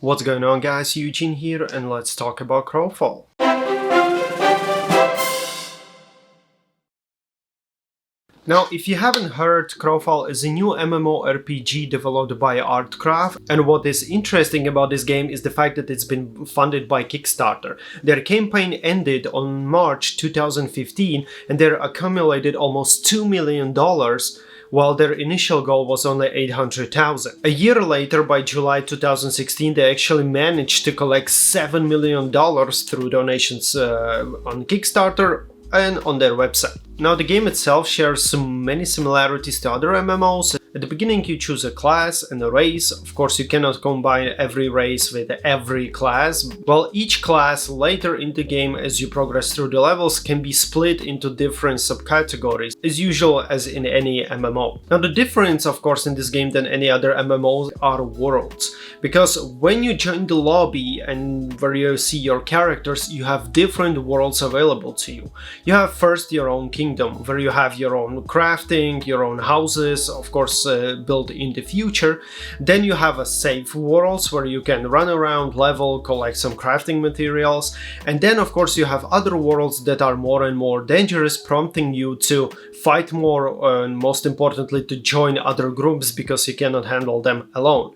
What's going on, guys? Eugene here, and let's talk about Crowfall. Now, if you haven't heard, Crowfall is a new MMORPG developed by ArtCraft, and what is interesting about this game is the fact that it's been funded by Kickstarter. Their campaign ended on March 2015, and they accumulated almost $2 million, while their initial goal was only $800,000. A year later, by July 2016, they actually managed to collect $7 million through donations on Kickstarter and on their website. Now, the game itself shares many similarities to other MMOs. At the beginning, you choose a class and a race. Of course, you cannot combine every race with every class, while each class later in the game, as you progress through the levels, can be split into different subcategories, as usual as in any MMO. Now, the difference, of course, in this game than any other MMOs are worlds, because when you join the lobby and where you see your characters, you have different worlds available to you. You have first your own kingdom, where you have your own crafting, your own houses, of course, built in the future. Then you have a safe worlds where you can run around, level, collect some crafting materials, and then of course you have other worlds that are more and more dangerous, prompting you to fight more and most importantly to join other groups because you cannot handle them alone.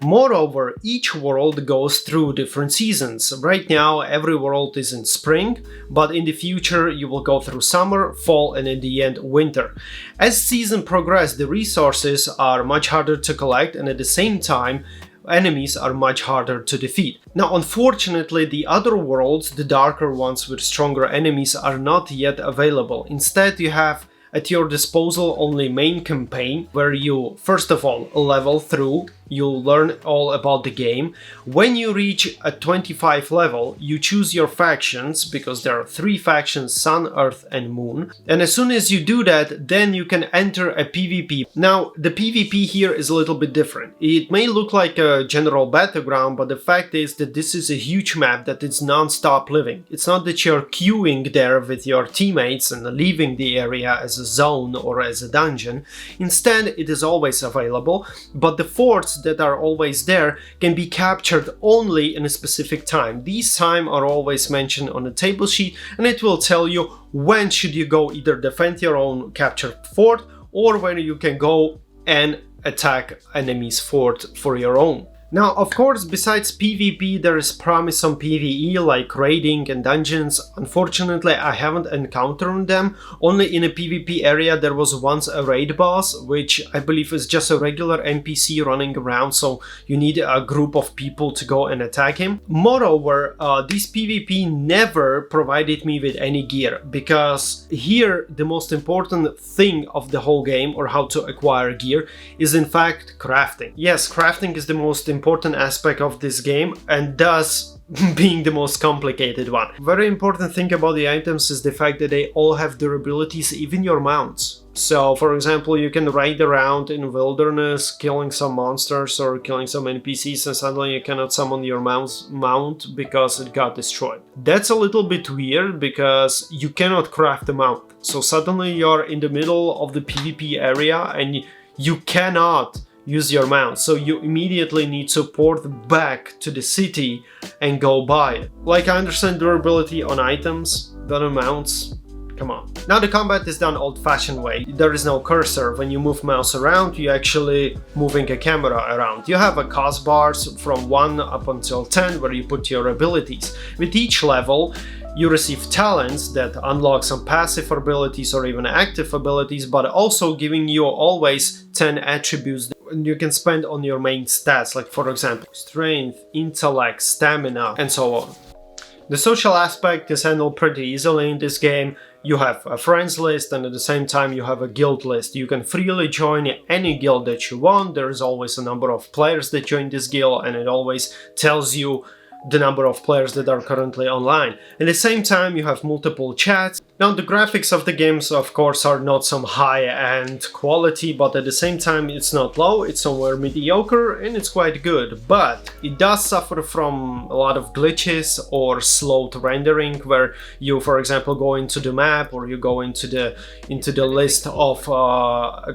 Moreover, each world goes through different seasons. Right now every world is in spring, but in the future you will go through summer, fall, and in the end winter. As season progresses, the resources are much harder to collect, and at the same time enemies are much harder to defeat. Now, unfortunately, the other worlds, the darker ones with stronger enemies, are not yet available. Instead, you have at your disposal only main campaign, where you first of all level through, you'll learn all about the game. When you reach a 25 level, you choose your factions, because there are 3 factions: Sun, Earth and Moon. And as soon as you do that, then you can enter a PvP. Now, the PvP here is a little bit different. It may look like a general battleground, but the fact is that this is a huge map that is non-stop living. It's not that you're queuing there with your teammates and leaving the area as a zone or as a dungeon. Instead, it is always available, but the forts that are always there can be captured only in a specific time. These times are always mentioned on the table sheet, and it will tell you when should you go either defend your own captured fort, or when you can go and attack enemy's fort for your own. Now, of course, besides PvP, there is promise on PvE, like raiding and dungeons. Unfortunately, I haven't encountered them. Only in a PvP area there was once a raid boss, which I believe is just a regular NPC running around, so you need a group of people to go and attack him. Moreover, this PvP never provided me with any gear, because here the most important thing of the whole game, or how to acquire gear, is in fact crafting. Yes, crafting is the most important aspect of this game, and thus being the most complicated one. Very important thing about the items is the fact that they all have durabilities, even your mounts. So, for example, you can ride around in wilderness, killing some monsters or killing some NPCs, and suddenly you cannot summon your mount because it got destroyed. That's a little bit weird, because you cannot craft a mount. So suddenly you're in the middle of the PvP area and you cannot use your mount, so you immediately need to port back to the city and go buy it. Like, I understand durability on items, but on mounts, come on. Now, the combat is done old-fashioned way. There is no cursor. When you move mouse around, you're actually moving a camera around. You have a cost bars from 1 up until 10 where you put your abilities. With each level, you receive talents that unlock some passive abilities or even active abilities, but also giving you always 10 attributes that you can spend on your main stats, like for example strength, intellect, stamina, and so on. The social aspect is handled pretty easily in this game. You have a friends list, and at the same time you have a guild list. You can freely join any guild that you want. There is always a number of players that join this guild, and it always tells you the number of players that are currently online. At the same time, you have multiple chats. Now, the graphics of the games, of course, are not some high-end quality, but at the same time it's not low, it's somewhere mediocre, and it's quite good. But it does suffer from a lot of glitches or slowed rendering, where you, for example, go into the map or you go into the list of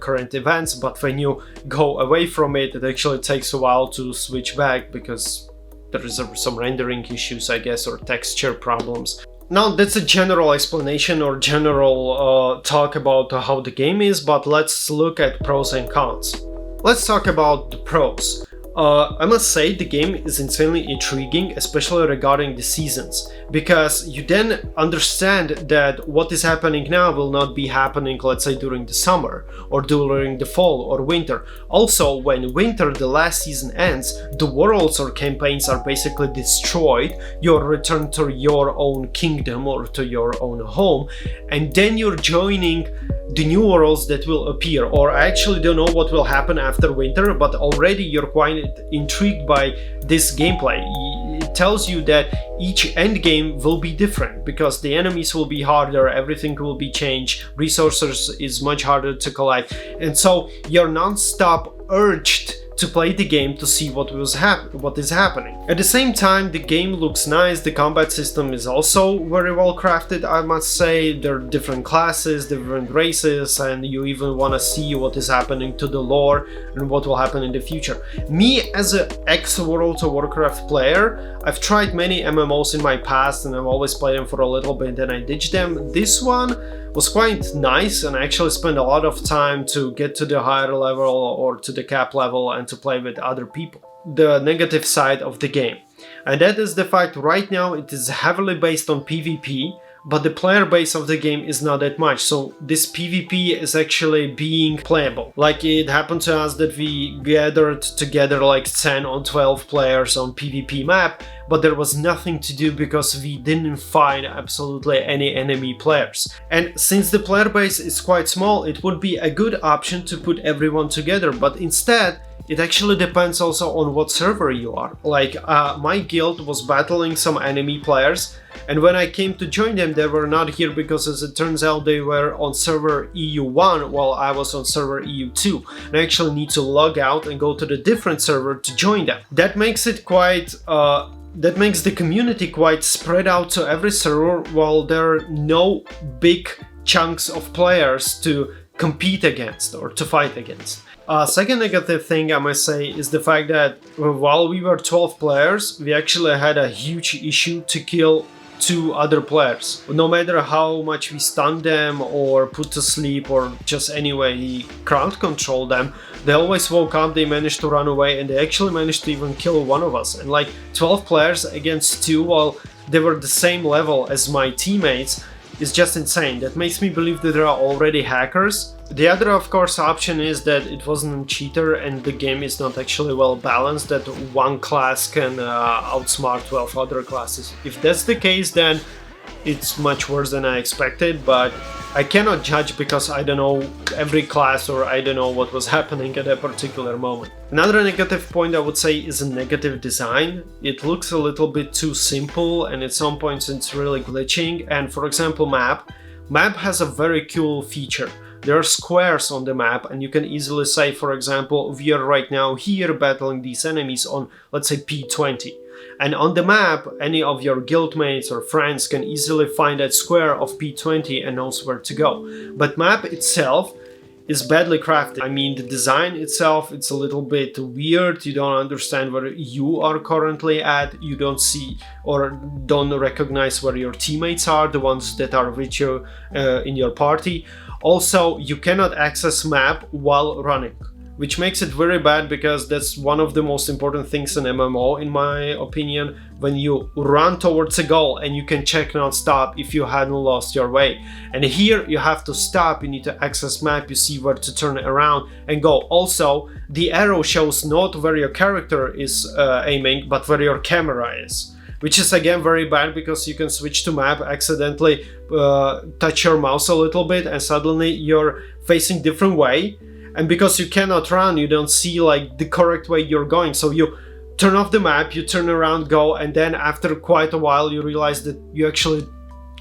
current events, but when you go away from it, it actually takes a while to switch back, because there is some rendering issues, I guess, or texture problems. Now, that's a general explanation or general talk about how the game is, but let's look at pros and cons. Let's talk about the pros. I must say the game is insanely intriguing, especially regarding the seasons, because you then understand that what is happening now will not be happening, let's say, during the summer or during the fall or winter. Also, when winter, the last season, ends, the worlds or campaigns are basically destroyed, you're returned to your own kingdom or to your own home, and then you're joining the new worlds that will appear. Or I actually don't know what will happen after winter, but already you're quite intrigued by this gameplay. It tells you that each end game will be different because the enemies will be harder, everything will be changed, resources is much harder to collect, and so you're non-stop urged to play the game to see what is happening. At the same time, the game looks nice, the combat system is also very well crafted, I must say. There are different classes, different races, and you even want to see what is happening to the lore and what will happen in the future. Me, as an ex-World of Warcraft player, I've tried many MMOs in my past and I've always played them for a little bit and I ditched them. This one was quite nice, and I actually spent a lot of time to get to the higher level or to the cap level and to play with other people. The negative side of the game, and that is the fact right now it is heavily based on PvP, but the player base of the game is not that much, so this PvP is actually being playable. Like, it happened to us that we gathered together like 10 or 12 players on PvP map, but there was nothing to do because we didn't find absolutely any enemy players. And since the player base is quite small, it would be a good option to put everyone together, but instead it actually depends also on what server you are. Like, my guild was battling some enemy players, and when I came to join them, they were not here because, as it turns out, they were on server EU1 while I was on server EU2. And I actually need to log out and go to the different server to join them. That makes it quite that makes the community quite spread out to every server, while there are no big chunks of players to compete against or to fight against. Second negative thing I must say is the fact that while we were 12 players, we actually had a huge issue to kill 2 other players. No matter how much we stunned them or put to sleep or just anyway crowd control them, they always woke up, they managed to run away, and they actually managed to even kill one of us. And like 12 players against 2 while they were the same level as my teammates is just insane. That makes me believe that there are already hackers. The other, of course, option is that it wasn't a cheater and the game is not actually well balanced, that one class can outsmart 12 other classes. If that's the case, then it's much worse than I expected, but I cannot judge because I don't know every class or I don't know what was happening at a particular moment. Another negative point I would say is a negative design. It looks a little bit too simple and at some points it's really glitching. And for example, map has a very cool feature. There are squares on the map and you can easily say, for example, we are right now here battling these enemies on, let's say, P20. And on the map, any of your guildmates or friends can easily find that square of P20 and knows where to go. But map itself is badly crafted. I mean, the design itself, it's a little bit weird. You don't understand where you are currently at. You don't see or don't recognize where your teammates are, the ones that are with you in your party. Also, you cannot access map while running, which makes it very bad because that's one of the most important things in MMO, in my opinion, when you run towards a goal and you can check non-stop if you hadn't lost your way. And here you have to stop, you need to access map, you see where to turn around and go. Also, the arrow shows not where your character is aiming, but where your camera is. Which is again very bad because you can switch to map, accidentally touch your mouse a little bit and suddenly you're facing different way. And because you cannot run, you don't see like the correct way you're going. So you turn off the map, you turn around, go, and then after quite a while you realize that you actually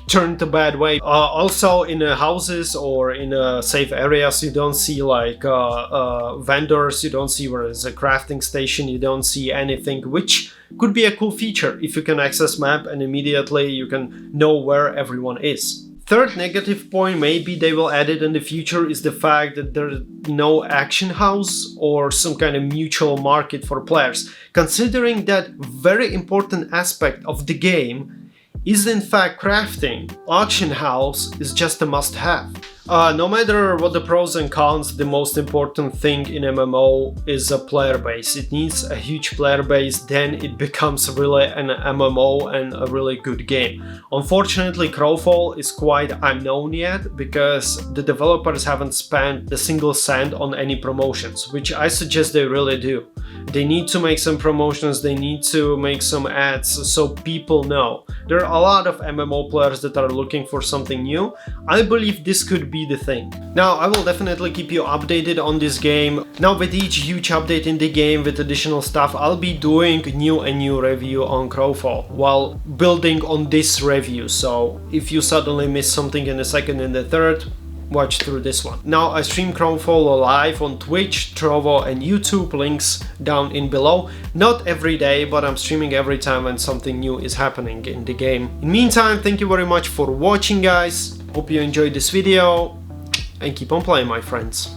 turned a bad way. Also in houses or in safe areas, you don't see like vendors, you don't see where there's a crafting station, you don't see anything, which could be a cool feature if you can access map and immediately you can know where everyone is. Third negative point, maybe they will add it in the future, is the fact that there's no action house or some kind of mutual market for players. Considering that very important aspect of the game is in fact crafting, auction house is just a must-have. No matter what the pros and cons, the most important thing in MMO is a player base. It needs a huge player base, then it becomes really an MMO and a really good game. Unfortunately, Crowfall is quite unknown yet because the developers haven't spent a single cent on any promotions, which I suggest they really do. They need to make some promotions, they need to make some ads so people know. There are a lot of MMO players that are looking for something new. I believe this could be the thing. Now, I will definitely keep you updated on this game. Now, with each huge update in the game with additional stuff, I'll be doing new review on Crowfall while building on this review. So if you suddenly miss something in the second and the third, watch through this one. Now, I stream Crowfall live on Twitch, Trovo and YouTube, links down in below. Not every day, but I'm streaming every time when something new is happening in the game. In the meantime, thank you very much for watching, guys. Hope you enjoyed this video and keep on playing, my friends.